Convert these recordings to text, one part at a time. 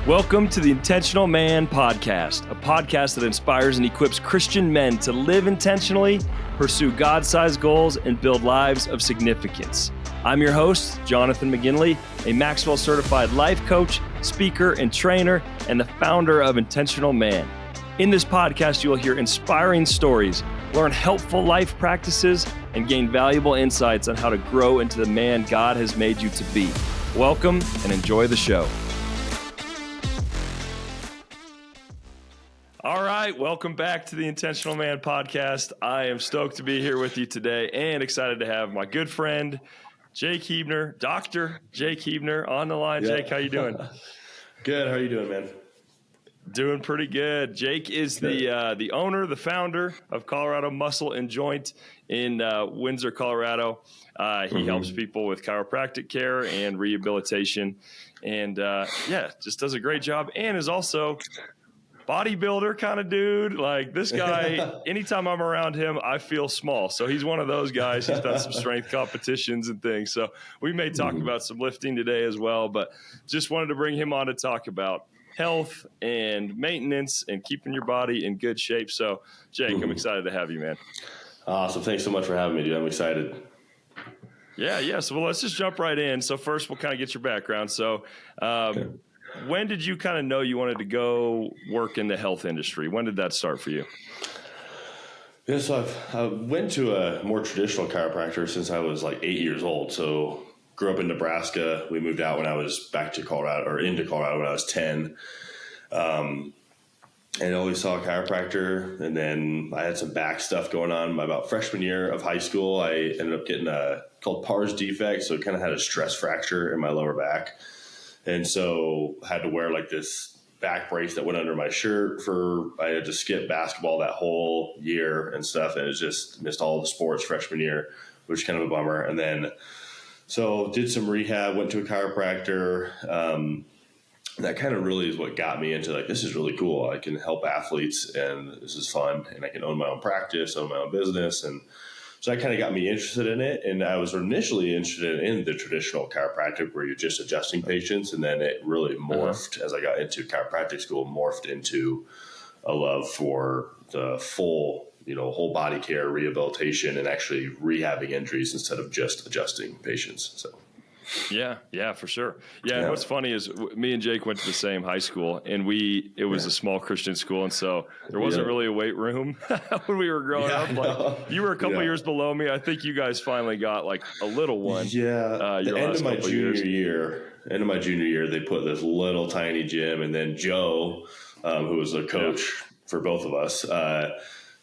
Welcome to the Intentional Man Podcast, a podcast that inspires and equips Christian men to live intentionally, pursue God-sized goals, and build lives of significance. I'm your host, Jonathan McGinley, a Maxwell certified life coach, speaker, and trainer, and the founder of Intentional Man. In this podcast, you will hear inspiring stories, learn helpful life practices, and gain valuable insights on how to grow into the man God has made you to be. Welcome and enjoy the show. All right, welcome back to the Intentional Man Podcast. I am stoked to be here with you today and excited to have my good friend, Jake Huebner, Dr. Jake Huebner on the line. Yeah. Jake, how you doing? Good. How are you doing, man? Doing pretty good. Jake is the owner, the founder of Colorado Muscle and Joint in Windsor, Colorado. He helps people with chiropractic care and rehabilitation, and just does a great job, and is also bodybuilder kind of dude. Like this guy, anytime I'm around him, I feel small. So he's one of those guys. He's done some strength competitions and things. So we may talk about some lifting today as well, but just wanted to bring him on to talk about health and maintenance and keeping your body in good shape. So Jake, I'm excited to have you, man. Awesome. Thanks so much for having me, dude. I'm excited. Yeah. So let's just jump right in. So first we'll kind of get your background. So, when did you kind of know you wanted to go work in the health industry? When did that start for you? Yeah, so I went to a more traditional chiropractor since I was like 8 years old. So grew up in Nebraska. We moved out when I was back to Colorado or into Colorado when I was 10. And always saw a chiropractor. And then I had some back stuff going on. My about freshman year of high school, I ended up getting called pars defect. So it kind of had a stress fracture in my lower back. And so I had to wear like this back brace that went under my shirt I had to skip basketball that whole year and stuff. And it just missed all the sports freshman year, which is kind of a bummer. And then, so did some rehab, went to a chiropractor. That kind of really is what got me into like, this is really cool. I can help athletes and this is fun. And I can own my own practice, own my own business. And so that kind of got me interested in it. And I was initially interested in the traditional chiropractic where you're just adjusting patients. And then it really morphed as I got into chiropractic school, morphed into a love for the full, whole body care, rehabilitation, and actually rehabbing injuries instead of just adjusting patients. So. Yeah, for sure. Yeah. And what's funny is me and Jake went to the same high school, and it was a small Christian school. And so there wasn't really a weight room when we were growing up. Like you were a couple years below me. I think you guys finally got like a little one. Yeah. End of my junior year, they put this little tiny gym. And then Joe, who was the coach for both of us,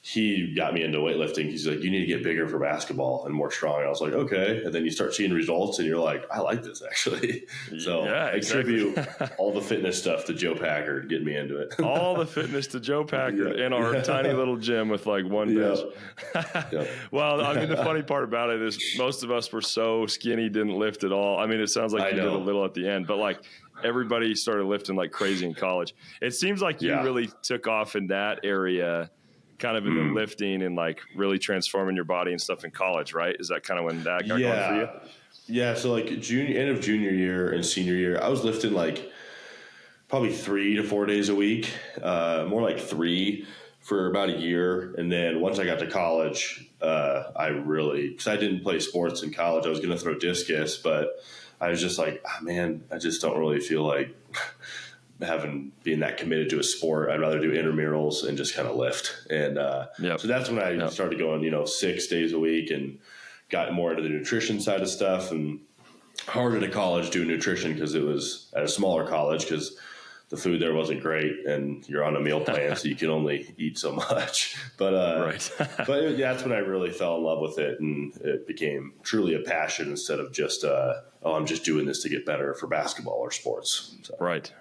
he got me into weightlifting. He's like, you need to get bigger for basketball and more strong. And I was like, okay. And then you start seeing results and you're like, I like this actually. So I attribute all the fitness stuff to Joe Packard getting me into it. All the fitness to Joe Packard in our tiny little gym with like one bench. Well, I mean, the funny part about it is most of us were so skinny, didn't lift at all. I mean, it sounds like you did a little at the end, but like everybody started lifting like crazy in college. It seems like you really took off in that area, kind of in the lifting and like really transforming your body and stuff in college, right? Is that kind of when that got going for you? Yeah. So like end of junior year and senior year, I was lifting like probably 3 to 4 days a week, more like 3 for about a year. And then once I got to college, because I didn't play sports in college, I was going to throw discus, but I was just like, man, I just don't really feel like being that committed to a sport. I'd rather do intramurals and just kind of lift. And so that's when I started going, 6 days a week and got more into the nutrition side of stuff, and harder to college doing nutrition because it was at a smaller college because the food there wasn't great and you're on a meal plan, so you can only eat so much. But that's when I really fell in love with it, and it became truly a passion instead of just, I'm just doing this to get better for basketball or sports. So. Right.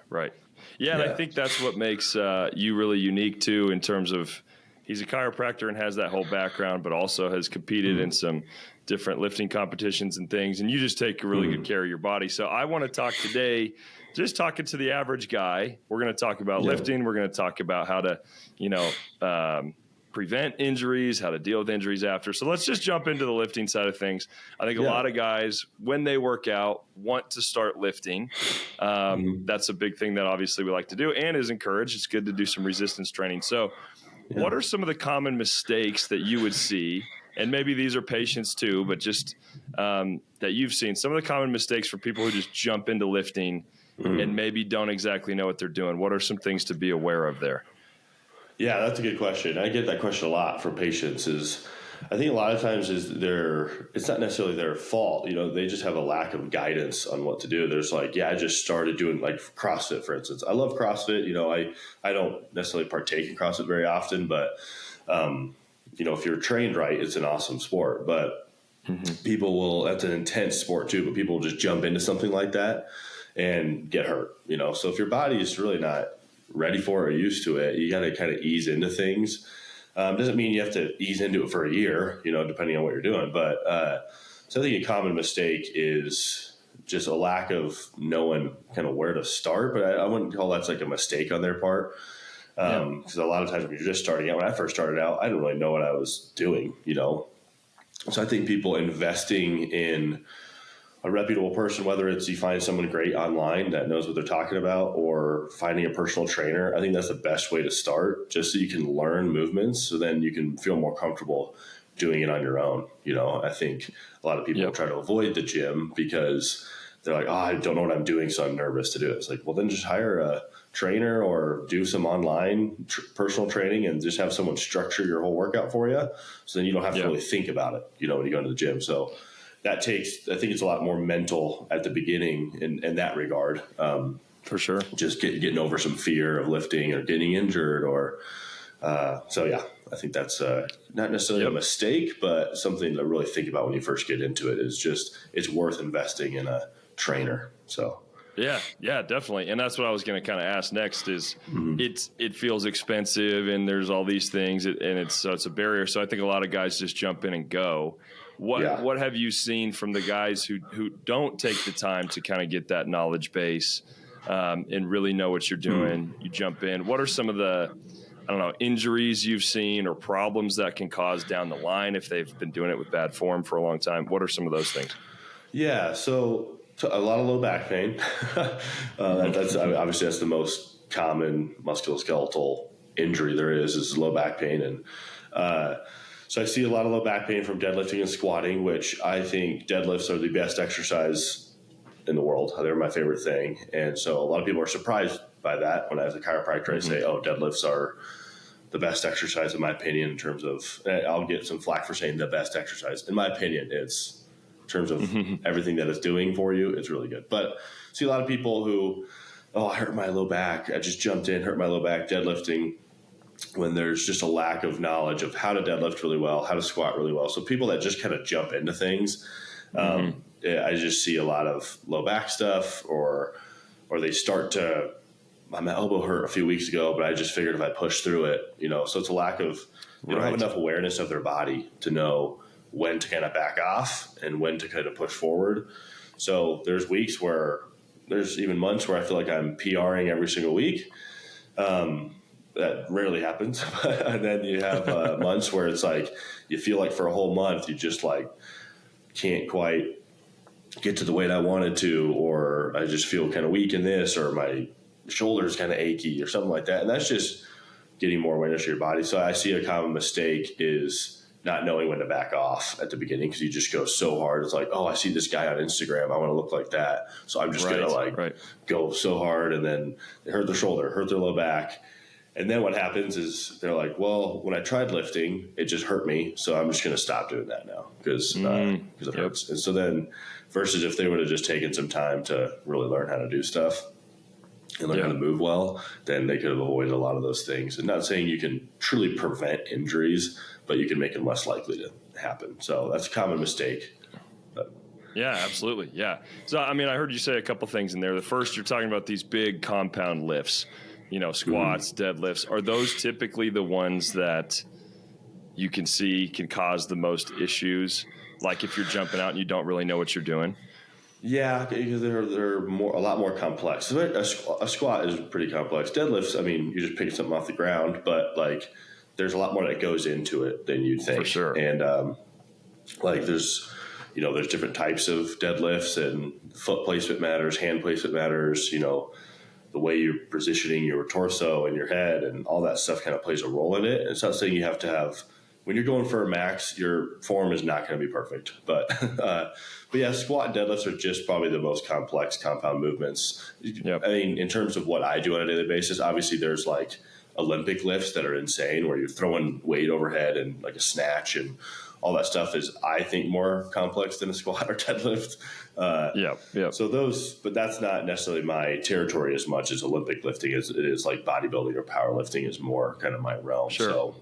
Yeah, and I think that's what makes you really unique, too, in terms of he's a chiropractor and has that whole background, but also has competed in some different lifting competitions and things, and you just take really good care of your body. So I want to talk today, just talking to the average guy. We're going to talk about lifting. We're going to talk about how to, prevent injuries, how to deal with injuries after. So let's just jump into the lifting side of things. I think a lot of guys, when they work out, want to start lifting. That's a big thing that obviously we like to do and is encouraged. It's good to do some resistance training. So what are some of the common mistakes that you would see? And maybe these are patients too, but just that you've seen some of the common mistakes for people who just jump into lifting and maybe don't exactly know what they're doing. What are some things to be aware of there? Yeah, that's a good question. I get that question a lot from patients. I think a lot of times it's not necessarily their fault. They just have a lack of guidance on what to do. There's I just started doing CrossFit, for instance. I love CrossFit. I don't necessarily partake in CrossFit very often, but if you're trained right, it's an awesome sport. But that's an intense sport too, but people will just jump into something like that and get hurt, So if your body is really not ready for it or used to it, you got to kind of ease into things. Doesn't mean you have to ease into it for a year, depending on what you're doing. But so I think a common mistake is just a lack of knowing kind of where to start. But I wouldn't call that a mistake on their part. Because a lot of times when you're just starting out, when I first started out, I didn't really know what I was doing, So I think people investing in a reputable person, whether it's you find someone great online that knows what they're talking about or finding a personal trainer, I think that's the best way to start, just so you can learn movements so then you can feel more comfortable doing it on your own. I think a lot of people try to avoid the gym because they're like, I don't know what I'm doing, so I'm nervous to do it. It's well, then just hire a trainer or do some online personal training and just have someone structure your whole workout for you. So then you don't have to really think about it, when you go into the gym. So I think it's a lot more mental at the beginning in that regard. For sure. Just getting over some fear of lifting or getting injured I think that's not necessarily a mistake, but something to really think about when you first get into it is just, it's worth investing in a trainer. So. Yeah, definitely. And that's what I was going to kind of ask next is it feels expensive and there's all these things it's a barrier. So I think a lot of guys just jump in and go. What have you seen from the guys who don't take the time to kind of get that knowledge base and really know what you're doing? You jump in. What are some of the, injuries you've seen or problems that can cause down the line if they've been doing it with bad form for a long time? What are some of those things? Yeah, so a lot of low back pain. That's obviously that's the most common musculoskeletal injury there is low back pain, and so I see a lot of low back pain from deadlifting and squatting, which I think deadlifts are the best exercise in the world. They're my favorite thing. And so a lot of people are surprised by that when as a chiropractor I say, deadlifts are the best exercise in my opinion in terms of, I'll get some flack for saying the best exercise. In my opinion, it's in terms of everything that it's doing for you, it's really good. But I see a lot of people who, I hurt my low back. I just jumped in, hurt my low back deadlifting, when there's just a lack of knowledge of how to deadlift really well, how to squat really well. So people that just kind of jump into things, I just see a lot of low back stuff or they start to, my elbow hurt a few weeks ago, but I just figured if I push through it, so it's a lack of, they don't have enough awareness of their body to know when to kind of back off and when to kind of push forward. So there's weeks where there's even months where I feel like I'm PRing every single week. That rarely happens. And then you have months where it's you feel like for a whole month, you just can't quite get to the weight I wanted to, or I just feel kind of weak in this, or my shoulder's kind of achy or something like that. And that's just getting more awareness of your body. So I see a common mistake is not knowing when to back off at the beginning, because you just go so hard. It's I see this guy on Instagram, I want to look like that. So I'm just going to go so hard, and then they hurt their shoulder, hurt their low back. And then what happens is they're like, well, when I tried lifting, it just hurt me. So I'm just going to stop doing that now because it hurts. And so then versus if they would have just taken some time to really learn how to do stuff and learn how to move well, then they could have avoided a lot of those things. And not saying you can truly prevent injuries, but you can make them less likely to happen. So that's a common mistake. Yeah, absolutely. Yeah. So, I heard you say a couple things in there. The first, you're talking about these big compound lifts. Squats, deadlifts, are those typically the ones that you can see can cause the most issues? Like if you're jumping out and you don't really know what you're doing? Yeah, because they're a lot more complex. A squat is pretty complex. Deadlifts, you're just picking something off the ground, but there's a lot more that goes into it than you'd think. For sure. And like there's different types of deadlifts, and foot placement matters, hand placement matters, the way you're positioning your torso and your head and all that stuff kind of plays a role in it. And it's not saying you have to have, when you're going for a max, your form is not going to be perfect. But yeah, squat and deadlifts are just probably the most complex compound movements. Yep. I mean, in terms of what I do on a daily basis, obviously there's like Olympic lifts that are insane where you're throwing weight overhead and like a snatch and all that stuff is, I think, more complex than a squat or deadlift. Yeah. So but that's not necessarily my territory as much as Olympic lifting as it is like bodybuilding or powerlifting is more kind of my realm. Sure. So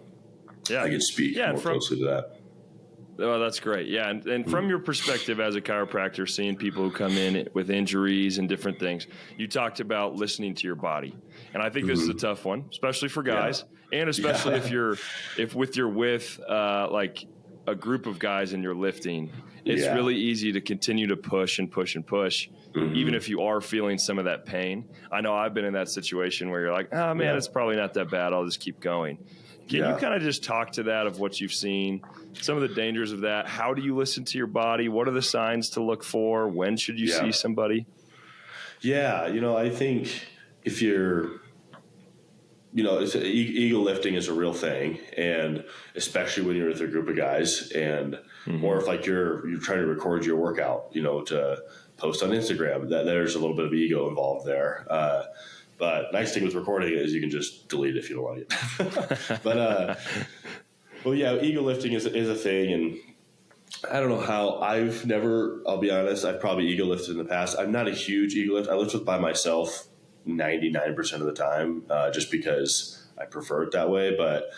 yeah, I can speak more closely to that. Oh, that's great. Yeah. And from your perspective as a chiropractor, seeing people who come in with injuries and different things, you talked about listening to your body. And I think this is a tough one, especially for guys, and especially if you're with like a group of guys and you're lifting. It's really easy to continue to push and push and push, even if you are feeling some of that pain. I know I've been in that situation where you're like, oh man, it's probably not that bad. I'll just keep going. Can you kind of just talk to that of what you've seen, some of the dangers of that? How do you listen to your body? What are the signs to look for? When should you see somebody? Yeah. I think if you're, ego lifting is a real thing, and especially when you're with a group of guys, and or if like you're trying to record your workout, to post on Instagram, that there's a little bit of ego involved there. But nice thing with recording is you can just delete it if you don't like it. But yeah, ego lifting is a thing, and I don't know how. I'll be honest, I've probably ego lifted in the past. I'm not a huge ego lift. I lift by myself 99% of the time, just because I prefer it that way. But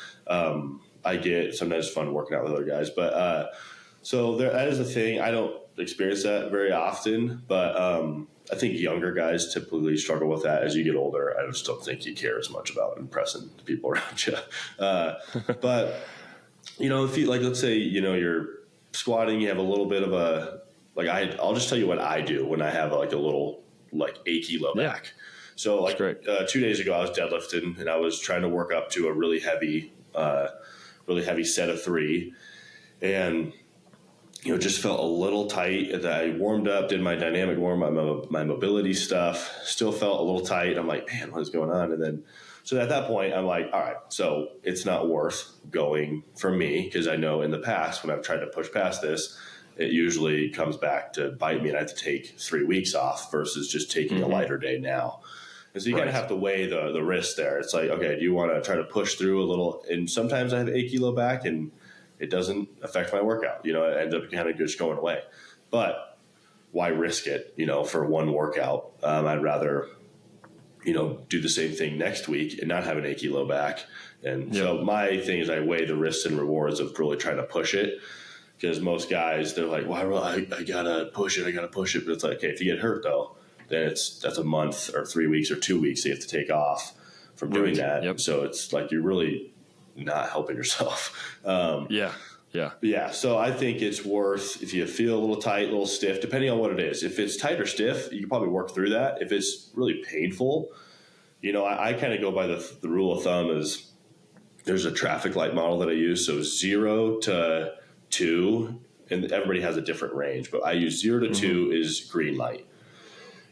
I get sometimes fun working out with other guys. But so that is a thing. I don't experience that very often, but I think younger guys typically struggle with that. As you get older, I just don't think you care as much about impressing the people around you. But if you let's say you're squatting, you have a little bit of I'll just tell you what I do when I have like a little achy low back. So 2 days ago, I was deadlifting and I was trying to work up to a really heavy set of 3, and just felt a little tight. I warmed up, did my dynamic warm up, my mobility stuff, still felt a little tight. I'm like, man, what is going on? And then, so at that point, I'm like, all right, so it's not worth going for me, because I know in the past when I've tried to push past this, it usually comes back to bite me, and I have to take 3 weeks off versus just taking a lighter day now. And so you kind of have to weigh the risk there. It's like, okay, do you want to try to push through a little? And sometimes I have achy low back and it doesn't affect my workout. It ends up kind of just going away. But why risk it, for one workout? I'd rather, do the same thing next week and not have an achy low back. And so my thing is I weigh the risks and rewards of really trying to push it. Because most guys, they're like, well, I got to push it. But it's like, okay, if you get hurt, though, then that's a month or 3 weeks or 2 weeks you have to take off from doing that. Yep. So it's like you're really not helping yourself. Yeah. So I think it's worth, if you feel a little tight, a little stiff, depending on what it is. If it's tight or stiff, you can probably work through that. If it's really painful, I kind of go by the rule of thumb is there's a traffic light model that I use. So 0 to 2, and everybody has a different range, but I use 0 to 2 is green light.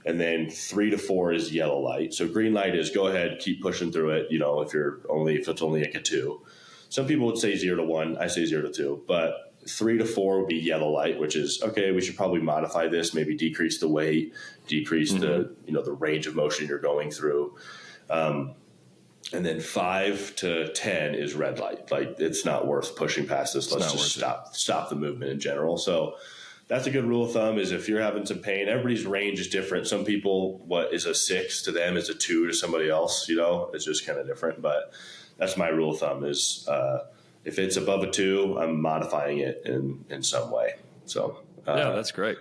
And then 3 to 4 is yellow light. So green light is go ahead, keep pushing through it. If it's only like a 2. Some people would say 0 to 1. I say 0 to 2. But 3 to 4 would be yellow light, which is okay. We should probably modify this. Maybe decrease the weight, decrease the range of motion you're going through. And then 5 to 10 is red light. Like it's not worth pushing past this. Let's just stop the movement in general. So that's a good rule of thumb is if you're having some pain, everybody's range is different. Some people, what is a 6 to them is a 2 to somebody else, it's just kind of different. But that's my rule of thumb is if it's above a 2, I'm modifying it in some way. So that's great.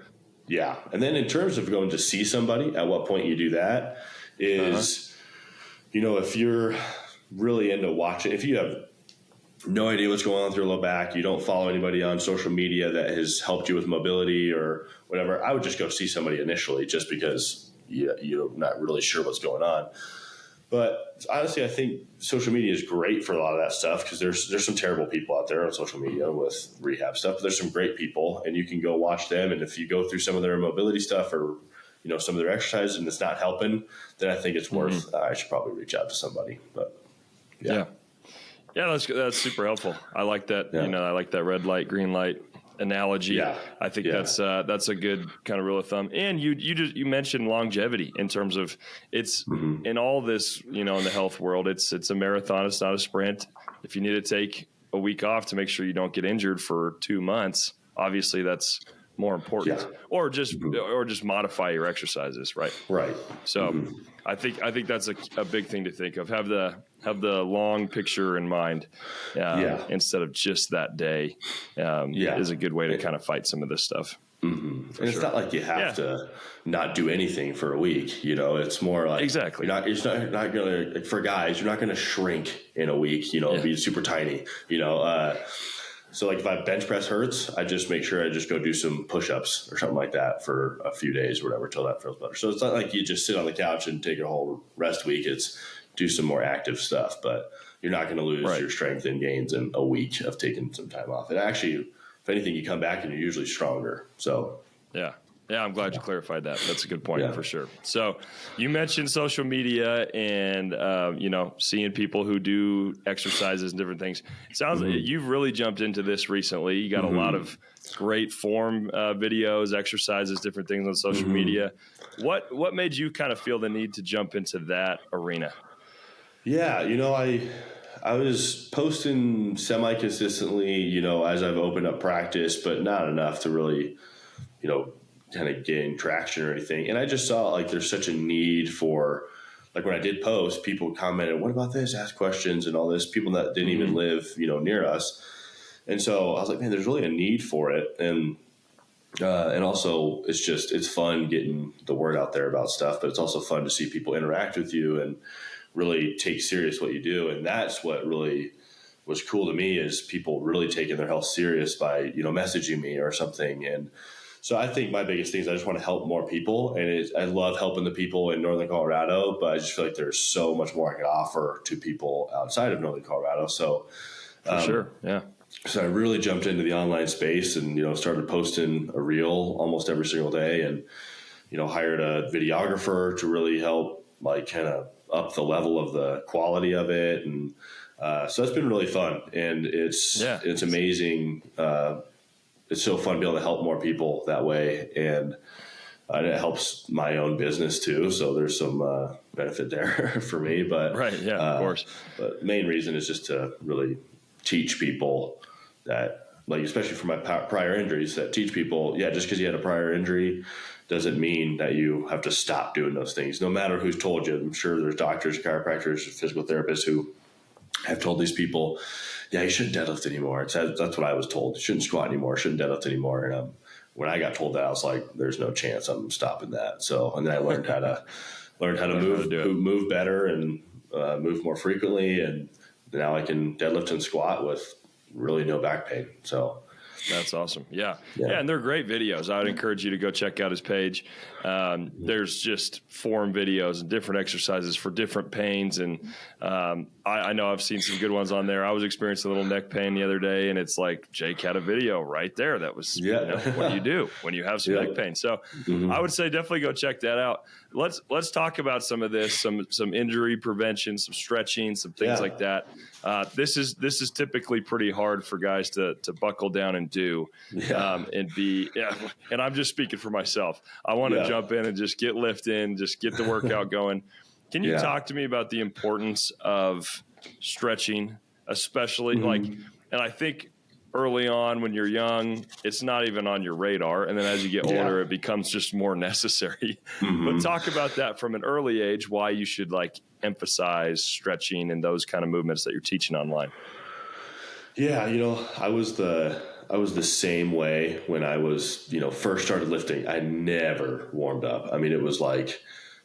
Yeah. And then in terms of going to see somebody, at what point you do that is, if you're really into watching, if you have no idea what's going on with your low back, you don't follow anybody on social media that has helped you with mobility or whatever, I would just go see somebody initially just because you're not really sure what's going on. But honestly, I think social media is great for a lot of that stuff because there's some terrible people out there on social media with rehab stuff. But there's some great people, and you can go watch them. And if you go through some of their mobility stuff or some of their exercises and it's not helping, then I think it's worth. I should probably reach out to somebody. But yeah, that's super helpful. I like that. Yeah. I like that red light, green light analogy. Yeah. I think that's a good kind of rule of thumb. And you mentioned longevity in terms of it's in all this, in the health world, it's a marathon. It's not a sprint. If you need to take a week off to make sure you don't get injured for 2 months, obviously that's more important, or just modify your exercises. Right. So I think that's a big thing to think of. Have the long picture in mind, instead of just that day, is a good way to kind of fight some of this stuff. And it's not like you have to not do anything for a week. It's more like exactly. It's not going to, for guys, you're not going to shrink in a week, be super tiny, So like if I bench press hurts, I just make sure I just go do some push-ups or something like that for a few days or whatever till that feels better. So it's not like you just sit on the couch and take a whole rest week. It's do some more active stuff, but you're not going to lose your strength and gains in a week of taking some time off. And actually, if anything, you come back and you're usually stronger. So yeah, I'm glad you clarified that. That's a good point for sure. So you mentioned social media and, seeing people who do exercises and different things. It sounds like you've really jumped into this recently. You got a lot of great form videos, exercises, different things on social media. What made you kind of feel the need to jump into that arena? Yeah, I was posting semi-consistently, as I've opened up practice, but not enough to really, kind of gain traction or anything. And I just saw like there's such a need for, like when I did post, people commented, what about this? Ask questions and all this. People that didn't even live, near us. And so I was like, man, there's really a need for it. And also it's fun getting the word out there about stuff, but it's also fun to see people interact with you and really take serious what you do. And that's what really was cool to me is people really taking their health serious by, messaging me or something. And so I think my biggest thing is I just want to help more people. And I love helping the people in Northern Colorado, but I just feel like there's so much more I can offer to people outside of Northern Colorado. So for sure. Yeah. So I really jumped into the online space and, started posting a reel almost every single day and, hired a videographer to really help like kind of up the level of the quality of it. And so that's been really fun. And it's amazing. It's so fun to be able to help more people that way. And it helps my own business too. So there's some benefit there for me. But of course. But main reason is just to really teach people that, like, especially for my prior injuries, that teach people, just because you had a prior injury doesn't mean that you have to stop doing those things. No matter who's told you. I'm sure there's doctors, chiropractors, physical therapists who have told these people, you shouldn't deadlift anymore. That's what I was told. You shouldn't squat anymore. Shouldn't deadlift anymore. And when I got told that, I was like, there's no chance I'm stopping that. So, and then I learned how to move better and move more frequently. And now I can deadlift and squat with really no back pain. So that's awesome. Yeah. And they're great videos. I would encourage you to go check out his page. There's just form videos and different exercises for different pains. And I know I've seen some good ones on there. I was experiencing a little neck pain the other day, and it's like Jake had a video right there. That was what do you do when you have some neck pain? So I would say definitely go check that out. Let's talk about some of this, some injury prevention, some stretching, some things like that. This is typically pretty hard for guys to buckle down and do, and be. And I'm just speaking for myself. I want to jump in and just get lift in, just get the workout going. Can you talk to me about the importance of stretching, especially and I think early on when you're young, it's not even on your radar. And then as you get older, it becomes just more necessary. But talk about that from an early age, why you should emphasize stretching and those kind of movements that you're teaching online. Yeah. I was the same way when I was, first started lifting. I never warmed up. I mean, it was like,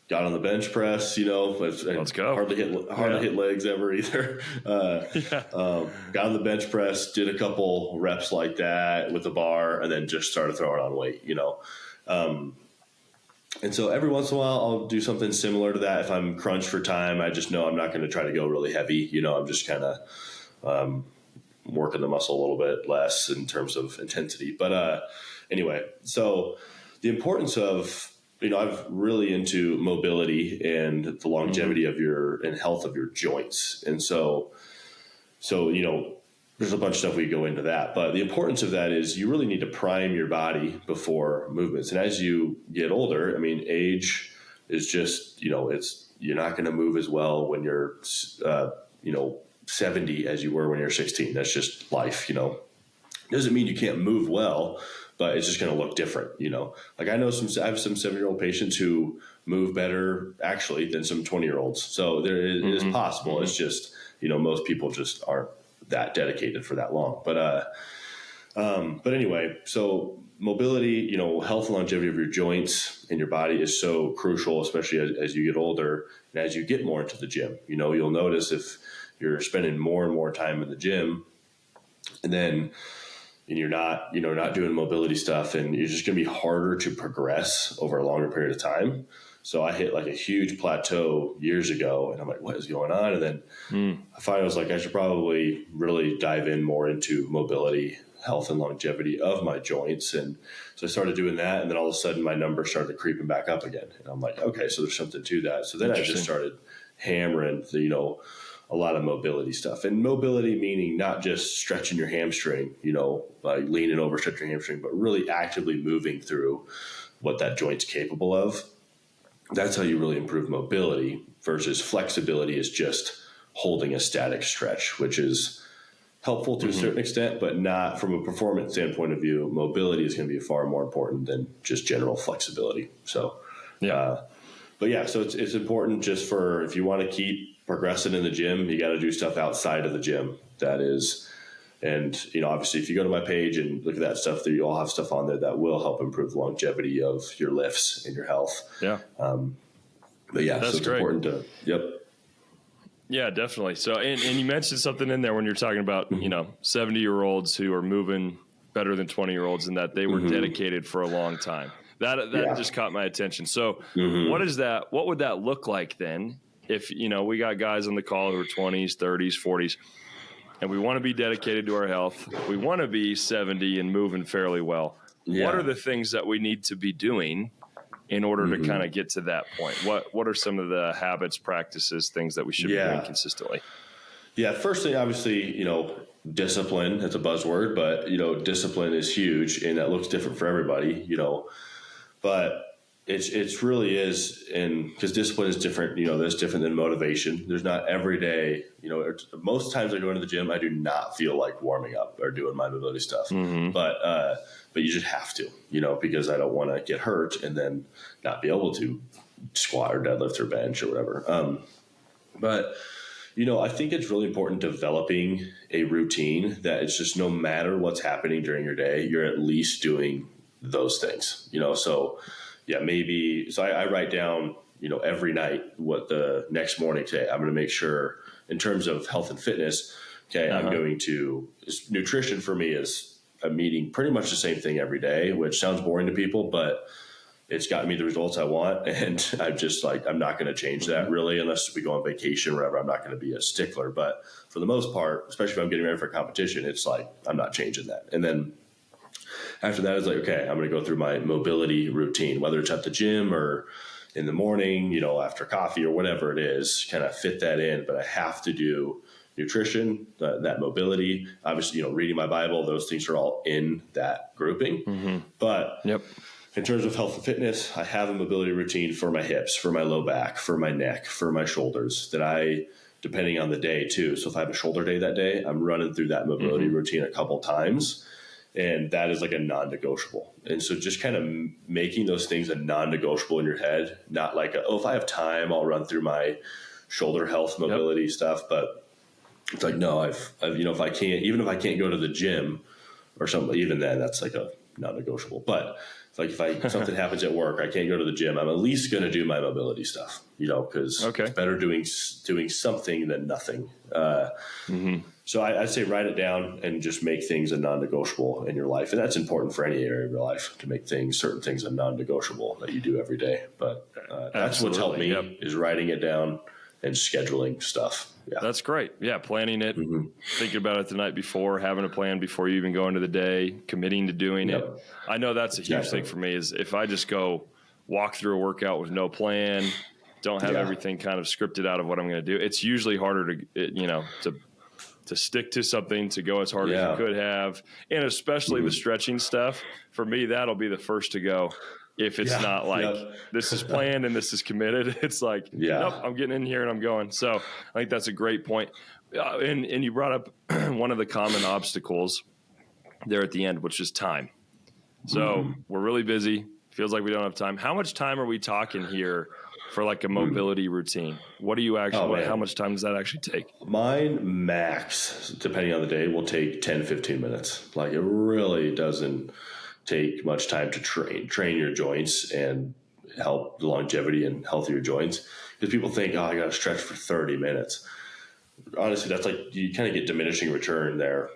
got on the bench press, let's go. Hardly hit legs ever either. Got on the bench press, did a couple reps like that with the bar, and then just started throwing on weight, And so every once in a while, I'll do something similar to that. If I'm crunched for time, I just know I'm not going to try to go really heavy. I'm just kind of working the muscle a little bit less in terms of intensity. But anyway, so the importance of, I'm really into mobility and the longevity of and health of your joints. And so, there's a bunch of stuff we go into that, but the importance of that is you really need to prime your body before movements. And as you get older, age is just, you're not going to move as well when you're, 70 as you were when you're 16. That's just life, Doesn't mean you can't move well, but it's just going to look different, Like I have some 7-year-old patients who move better actually than some 20-year-olds. So it is possible. It's just, most people just aren't that dedicated for that long. But anyway, so mobility, health and longevity of your joints and your body is so crucial, especially as you get older and as you get more into the gym. You'll notice if you're spending more and more time in the gym and you're not doing mobility stuff, and you're just going to be harder to progress over a longer period of time. So I hit like a huge plateau years ago, and I'm like, what is going on? And then I finally was like, I should probably really dive in more into mobility, health, and longevity of my joints. And so I started doing that, and then all of a sudden my numbers started creeping back up again. And I'm like, okay, so there's something to that. So then I just started hammering a lot of mobility stuff. And mobility meaning not just stretching your hamstring, like leaning over, stretching your hamstring, but really actively moving through what that joint's capable of. That's how you really improve mobility versus flexibility is just holding a static stretch, which is helpful to a certain extent, but not from a performance standpoint of view. Mobility is going to be far more important than just general flexibility. So, so it's important just for, if you want to keep progressing in the gym, you got to do stuff outside of the gym. That is, and obviously if you go to my page and look at that stuff, there you'll have stuff on there that will help improve the longevity of your lifts and your health. Yeah. But yeah, that's so it's great. important to, Yeah, definitely. So, and you mentioned something in there when you're talking about, 70-year-olds who are moving better than 20-year-olds and that they were dedicated for a long time. That just caught my attention. So what would that look like then if, we got guys on the call who are 20s, 30s, 40s, and we want to be dedicated to our health. We want to be 70 and moving fairly well. Yeah. What are the things that we need to be doing in order to kind of get to that point? What are some of the habits, practices, things that we should be doing consistently? Yeah. First thing, obviously, discipline, that's a buzzword, but, discipline is huge and that looks different for everybody, but it's really is, and because discipline is different, that's different than motivation. There's not every day, most times I go into the gym, I do not feel like warming up or doing my mobility stuff, but you just have to, because I don't want to get hurt and then not be able to squat or deadlift or bench or whatever. But I think it's really important developing a routine that it's just no matter what's happening during your day, you're at least doing those things, so yeah, maybe. So I write down, every night what the next morning today, I'm going to make sure in terms of health and fitness. Okay. I'm going to, nutrition for me is I'm eating pretty much the same thing every day, which sounds boring to people, but it's gotten me the results I want. And I'm just like, I'm not going to change that really, unless we go on vacation or whatever. I'm not going to be a stickler, but for the most part, especially if I'm getting ready for a competition, it's like, I'm not changing that. And then after that, it's like, okay, I'm going to go through my mobility routine, whether it's at the gym or in the morning, after coffee or whatever it is, kind of fit that in. But I have to do nutrition, that mobility, obviously, reading my Bible, those things are all in that grouping. But in terms of health and fitness, I have a mobility routine for my hips, for my low back, for my neck, for my shoulders that depending on the day too. So if I have a shoulder day that day, I'm running through that mobility routine a couple times. And that is like a non-negotiable. And so just kind of making those things a non-negotiable in your head, not like, if I have time, I'll run through my shoulder health mobility stuff. But it's like, no, if I can't, even if I can't go to the gym or something, even then that's like a non-negotiable. But Like if something happens at work, I can't go to the gym, I'm at least going to do my mobility stuff, because it's better doing something than nothing. So I'd say write it down and just make things a non-negotiable in your life. And that's important for any area of your life, to make certain things a non-negotiable that you do every day. But that's what's helped me is writing it down and scheduling stuff. Yeah. That's great. Yeah. Planning it, thinking about it the night before, having a plan before you even go into the day, committing to doing it. I know that's a huge thing for me is if I just go walk through a workout with no plan, don't have everything kind of scripted out of what I'm going to do. It's usually harder to stick to something, to go as hard as you could have. And especially the stretching stuff, for me, that'll be the first to go. If it's not like this is planned and this is committed, it's like, nope, I'm getting in here and I'm going. So I think that's a great point. And you brought up one of the common obstacles there at the end, which is time. So we're really busy. Feels like we don't have time. How much time are we talking here for like a mobility routine? What do you actually, how much time does that actually take? Mine max, depending on the day, will take 10, 15 minutes. Like it really doesn't take much time to train your joints and help the longevity and healthier joints, because people think, I got to stretch for 30 minutes. Honestly, that's like, you kind of get diminishing return there.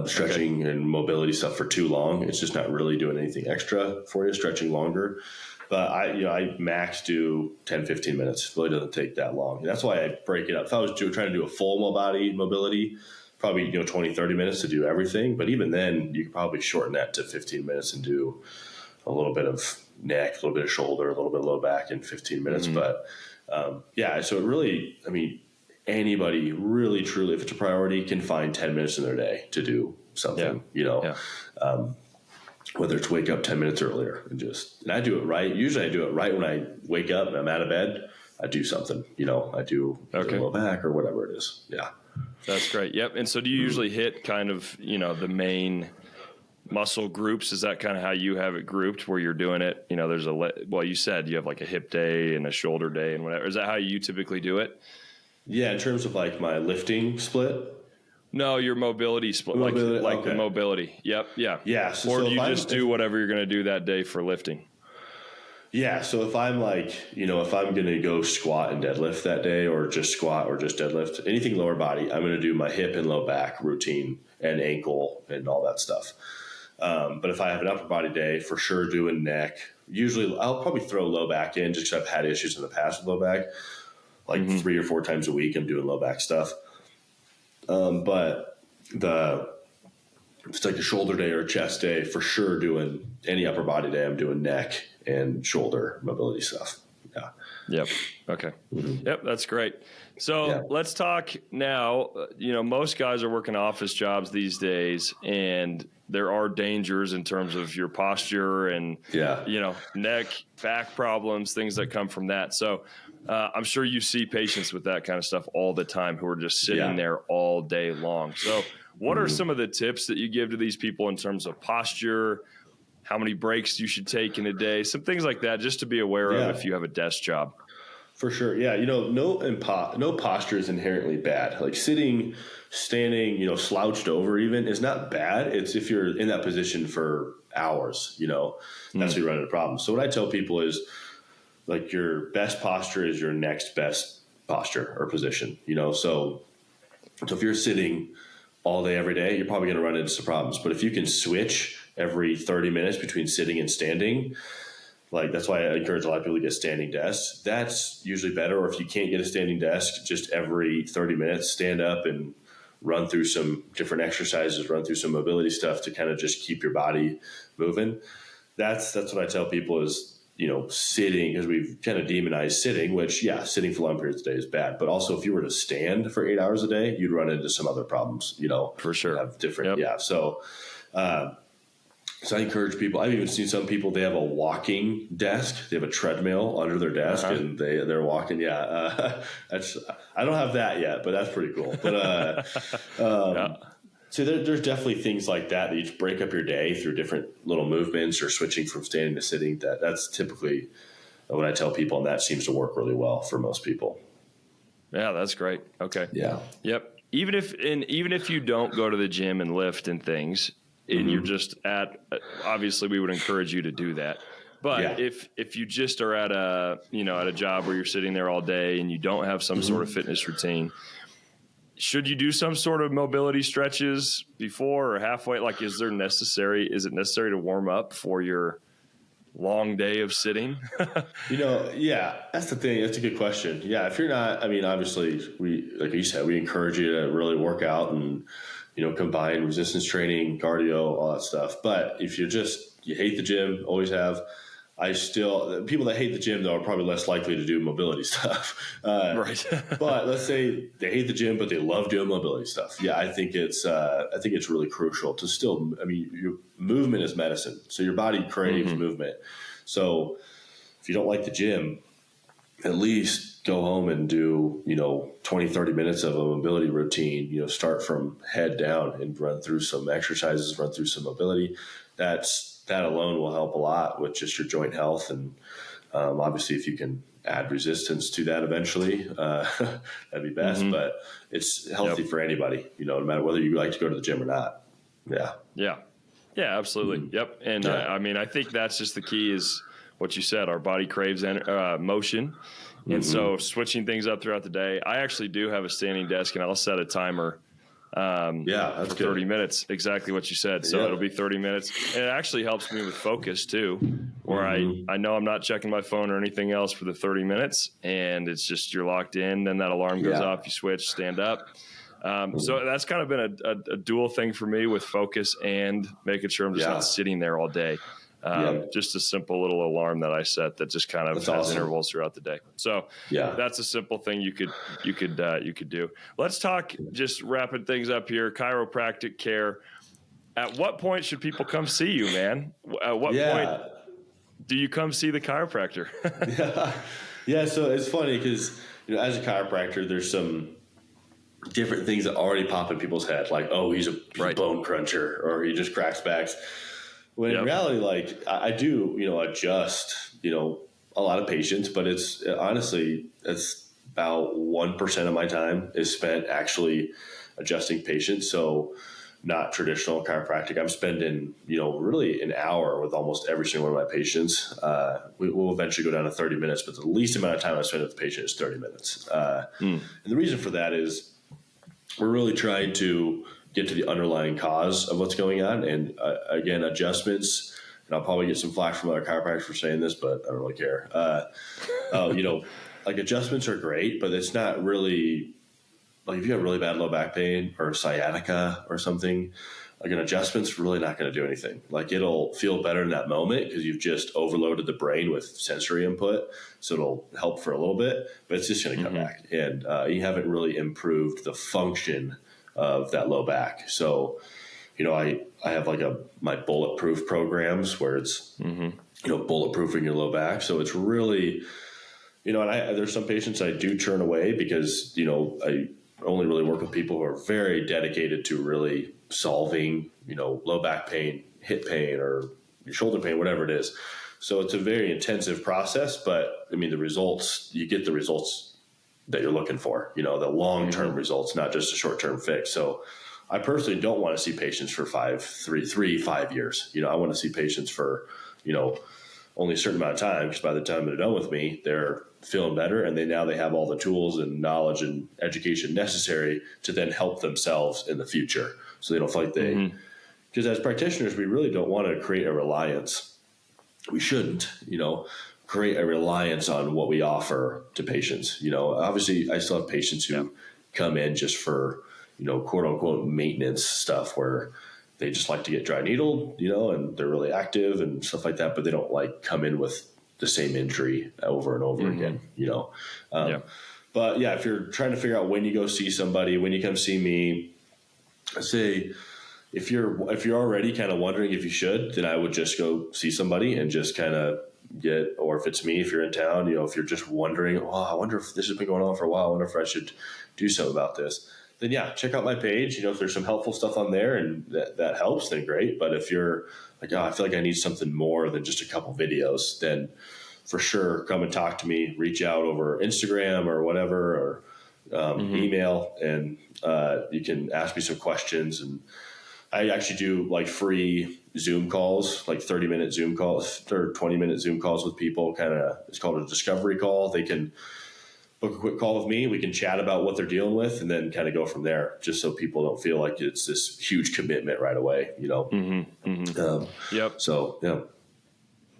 Stretching and mobility stuff for too long, it's just not really doing anything extra for you, stretching longer. But I max do 10, 15 minutes. It really doesn't take that long. And that's why I break it up. If I was trying to do a full mobility, probably 20, 30 minutes to do everything. But even then, you could probably shorten that to 15 minutes and do a little bit of neck, a little bit of shoulder, a little bit of low back in 15 minutes. But so it really, anybody really, truly, if it's a priority, can find 10 minutes in their day to do something, whether it's wake up 10 minutes earlier and I do it right. Usually I do it right when I wake up and I'm out of bed. I do something, I do low back or whatever it is. Yeah. That's great. Yep. And so do you usually hit kind of, the main muscle groups? Is that kind of how you have it grouped where you're doing it? There's you said you have like a hip day and a shoulder day and whatever. Is that how you typically do it? Yeah. In terms of like my lifting split. No, your mobility split, like the mobility. Yep. Yeah. Yeah. Or do you just do whatever you're going to do that day for lifting? Yeah. So if I'm like, if I'm going to go squat and deadlift that day, or just squat or just deadlift, anything lower body, I'm going to do my hip and low back routine and ankle and all that stuff. But if I have an upper body day, for sure doing neck. Usually I'll probably throw low back in just because I've had issues in the past with low back. Like 3 or 4 times a week, I'm doing low back stuff. But it's like a shoulder day or a chest day, for sure doing any upper body day, I'm doing neck and shoulder mobility stuff. Yeah. Yep. Okay. Yep. That's great. So let's talk now. Most guys are working office jobs these days, and there are dangers in terms of your posture and, neck, back problems, things that come from that. So I'm sure you see patients with that kind of stuff all the time who are just sitting there all day long. So what are some of the tips that you give to these people in terms of posture, how many breaks you should take in a day, some things like that, just to be aware of if you have a desk job? For sure. Yeah. No posture is inherently bad. Like sitting, standing, slouched over even is not bad. It's if you're in that position for hours, that's where you run into problems. So what I tell people is, like, your best posture is your next best posture or position, so if you're sitting all day, every day, you're probably going to run into some problems. But if you can switch every 30 minutes between sitting and standing, like that's why I encourage a lot of people to get standing desks. That's usually better. Or if you can't get a standing desk, just every 30 minutes, stand up and run through some different exercises, run through some mobility stuff to kind of just keep your body moving. That's what I tell people is, sitting, because we've kind of demonized sitting, which, sitting for long periods of the day is bad. But also if you were to stand for 8 hours a day, you'd run into some other problems, For sure. Have different, So I encourage people. I've even seen some people, they have a walking desk. They have a treadmill under their desk and they're walking. I don't have that yet, but that's pretty cool. But, so there's definitely things like that you break up your day through different little movements or switching from standing to sitting. That's typically what I tell people, and that seems to work really well for most people. Yeah, that's great. Okay. Yeah. Yep. Even if you don't go to the gym and lift and things, and you're just obviously we would encourage you to do that. But if you just are at a job where you're sitting there all day and you don't have some sort of fitness routine, should you do some sort of mobility stretches before or halfway? Like, is it necessary to warm up for your long day of sitting? That's the thing. That's a good question. Yeah. If you're not, I mean, obviously like you said, we encourage you to really work out and, combine resistance training, cardio, all that stuff. But if you hate the gym, always have, people that hate the gym though are probably less likely to do mobility stuff. Right. But let's say they hate the gym, but they love doing mobility stuff. Yeah. I think it's really crucial to still, your movement is medicine. So your body craves movement. So if you don't like the gym, at least go home and do, 20, 30 minutes of a mobility routine, start from head down and run through some exercises, run through some mobility. That alone will help a lot with just your joint health. And obviously, if you can add resistance to that eventually, that'd be best. But it's healthy for anybody, no matter whether you like to go to the gym or not. Yeah. Yeah. Yeah, absolutely. Yep. And I think that's just the key is what you said. Our body craves motion. And so switching things up throughout the day. I actually do have a standing desk, and I'll set a timer. That's 30 minutes, exactly what you said. So it'll be 30 minutes. And it actually helps me with focus too, where I know I'm not checking my phone or anything else for the 30 minutes, and it's just, you're locked in. Then that alarm goes off, you switch, stand up. So that's kind of been a dual thing for me with focus and making sure I'm just not sitting there all day. Just a simple little alarm that I set that just kind of has intervals throughout the day. So that's a simple thing you could do. Let's talk, just wrapping things up here, chiropractic care. At what point should people come see you, man? At what point do you come see the chiropractor? So it's funny because, as a chiropractor, there's some different things that already pop in people's head. Like, oh, he's a bone cruncher, or he just cracks backs. When in reality, like I do, adjust, a lot of patients, but it's honestly, it's about 1% of my time is spent actually adjusting patients. So not traditional chiropractic. I'm spending, really an hour with almost every single one of my patients. We'll eventually go down to 30 minutes, but the least amount of time I spend with the patient is 30 minutes. And the reason for that is we're really trying to get to the underlying cause of what's going on. And again, adjustments, and I'll probably get some flack from other chiropractors for saying this, but I don't really care. Like adjustments are great, but it's not really, like if you have really bad low back pain or sciatica or something, like an adjustment's really not going to do anything. Like it'll feel better in that moment because you've just overloaded the brain with sensory input. So it'll help for a little bit, but it's just going to come back. And you haven't really improved the function of that low back. So, I have like my bulletproof programs where it's, bulletproofing your low back. So it's really, and there's some patients I do turn away because, I only really work with people who are very dedicated to really solving, low back pain, hip pain, or your shoulder pain, whatever it is. So it's a very intensive process, but you get the results that you're looking for, the long-term results, not just a short-term fix. So I personally don't want to see patients for 5 years. I want to see patients for, only a certain amount of time, because by the time they're done with me, they're feeling better. And they have all the tools and knowledge and education necessary to then help themselves in the future. So they don't feel like because as practitioners, we really don't want to create a reliance. We shouldn't, create a reliance on what we offer to patients. Obviously I still have patients who come in just for, quote unquote maintenance stuff where they just like to get dry needled, and they're really active and stuff like that, but they don't like come in with the same injury over and over again, But if you're trying to figure out when you go see somebody, when you come see me, I say, if you're already kind of wondering if you should, then I would just go see somebody and just kind of or if it's me, if you're in town, if you're just wondering, I wonder if this has been going on for a while, I wonder if I should do something about this, then check out my page. If there's some helpful stuff on there and that helps, then great. But if you're like, I feel like I need something more than just a couple videos, then for sure, come and talk to me, reach out over Instagram or whatever, or email, and you can ask me some questions. And I actually do like free Zoom calls, like 30-minute Zoom calls or 20-minute Zoom calls with people. It's called a discovery call. They can book a quick call with me. We can chat about what they're dealing with and then kind of go from there, just so people don't feel like it's this huge commitment right away, Yep. So, yeah.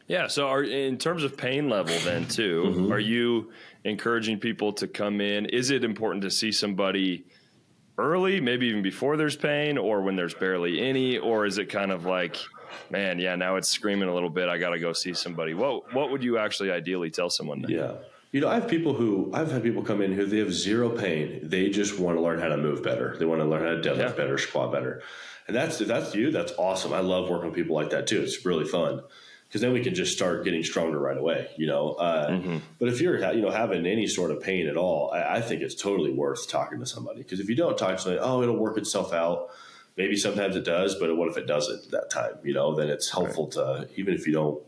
Yeah. So in terms of pain level then too, are you encouraging people to come in? Is it important to see somebody early, maybe even before there's pain, or when there's barely any, or is it kind of like, man, yeah, now it's screaming a little bit, I got to go see somebody? What would you actually ideally tell someone then? Yeah. I've had people come in who they have zero pain. They just want to learn how to move better. They want to learn how to deadlift better, squat better. And if that's you, that's awesome. I love working with people like that too. It's really fun because then we can just start getting stronger right away, But if you're, having any sort of pain at all, I think it's totally worth talking to somebody, because if you don't talk to somebody, it'll work itself out. Maybe sometimes it does, but what if it doesn't that time, then it's helpful to, even if you don't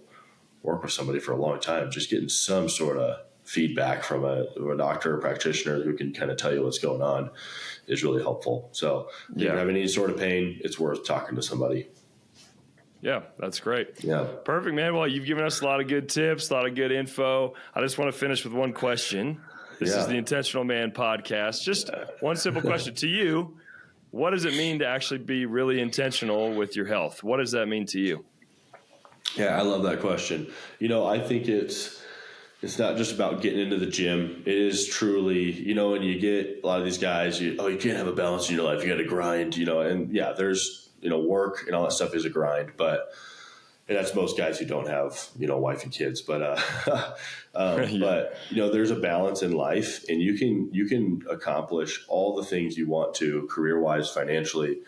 work with somebody for a long time, just getting some sort of feedback from a doctor or practitioner who can kind of tell you what's going on is really helpful. So if you're having any sort of pain, it's worth talking to somebody. Yeah, that's great. Yeah. Perfect, man. Well, you've given us a lot of good tips, a lot of good info. I just want to finish with one question. This is the Intentional Man podcast. Just one simple question to you. What does it mean to actually be really intentional with your health? What does that mean to you? Yeah, I love that question. I think it's not just about getting into the gym. It is truly, when you get a lot of these guys, you can't have a balance in your life. You got to grind, and yeah, there's, work and all that stuff is a grind, and that's most guys who don't have, wife and kids, but there's a balance in life, and you can accomplish all the things you want to career-wise, financially,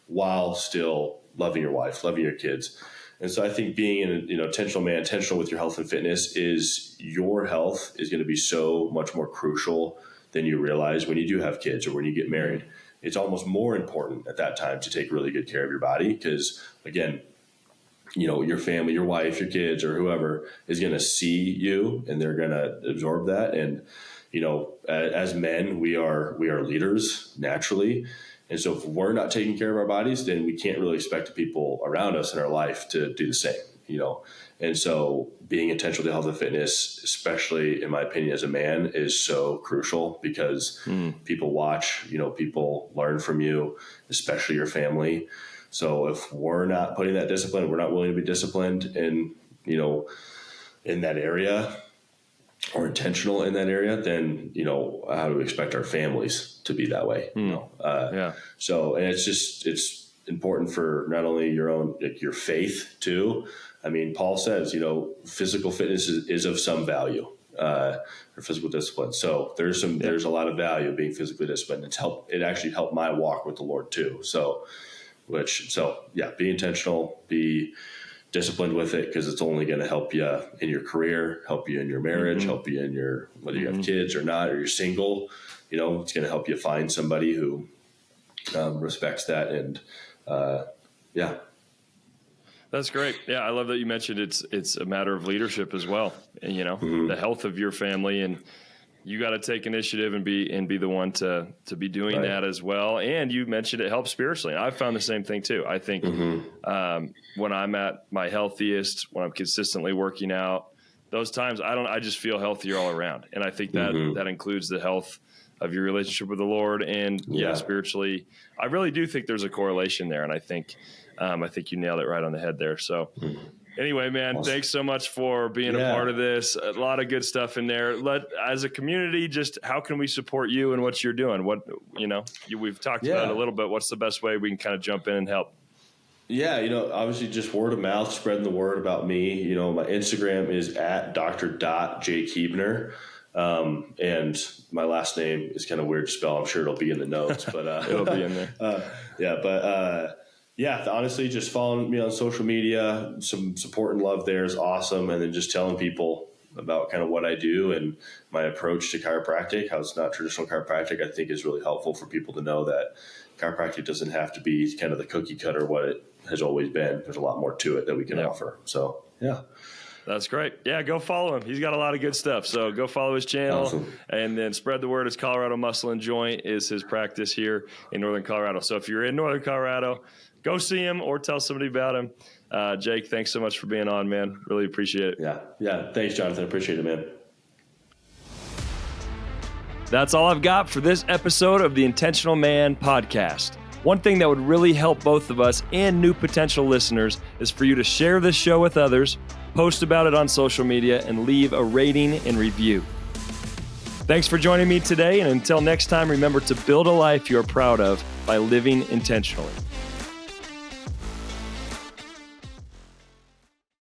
while still loving your wife, loving your kids. And so I think being an intentional man, intentional with your health and fitness, is your health is going to be so much more crucial than you realize when you do have kids or when you get married. It's almost more important at that time to take really good care of your body, because again, your family, your wife, your kids, or whoever is going to see you and they're going to absorb that. And, as men, we are leaders naturally. And so if we're not taking care of our bodies, then we can't really expect the people around us in our life to do the same, And so being intentional to health and fitness, especially in my opinion as a man, is so crucial, because people watch, people learn from you, especially your family. So if we're not putting that discipline, we're not willing to be disciplined in that area, or intentional in that area, then, how do we expect our families to be that way? So, and it's important for not only your own, your faith too. I mean, Paul says, physical fitness is of some value, or physical discipline. So there's a lot of value in being physically disciplined. It actually helped my walk with the Lord too. Be intentional, be disciplined with it, because it's only going to help you in your career, help you in your marriage, help you in your, whether you have kids or not, or you're single, it's going to help you find somebody who respects that. And That's great. Yeah, I love that you mentioned it's a matter of leadership as well, and the health of your family, and you got to take initiative and be the one to be doing that as well. And you mentioned it helps spiritually. And I've found the same thing too. I think when I'm at my healthiest, when I'm consistently working out, those times I just feel healthier all around. And I think that includes the health of your relationship with the Lord and spiritually. I really do think there's a correlation there. And I think you nailed it right on the head there. So anyway, man, thanks so much for being a part of this. A lot of good stuff in there. As a community, just how can we support you and what you're doing? We've talked about it a little bit. What's the best way we can kind of jump in and help? Yeah, obviously just word of mouth, spreading the word about me. My Instagram is at Dr.Jake and my last name is kind of weird to spell. I'm sure it'll be in the notes, but it'll be in there. Honestly, just following me on social media, some support and love there is awesome. And then just telling people about kind of what I do and my approach to chiropractic, how it's not traditional chiropractic, I think is really helpful for people to know that chiropractic doesn't have to be kind of the cookie cutter, what it has always been. There's a lot more to it that we can offer. So, yeah. That's great. Yeah, go follow him. He's got a lot of good stuff. So go follow his channel. Awesome. And then spread the word. As Colorado Muscle and Joint is his practice here in Northern Colorado. So if you're in Northern Colorado, go see him or tell somebody about him. Jake, thanks so much for being on, man. Really appreciate it. Yeah. Thanks, Jonathan. Appreciate it, man. That's all I've got for this episode of the Intentional Man podcast. One thing that would really help both of us and new potential listeners is for you to share this show with others, post about it on social media, and leave a rating and review. Thanks for joining me today, and until next time, remember to build a life you're proud of by living intentionally.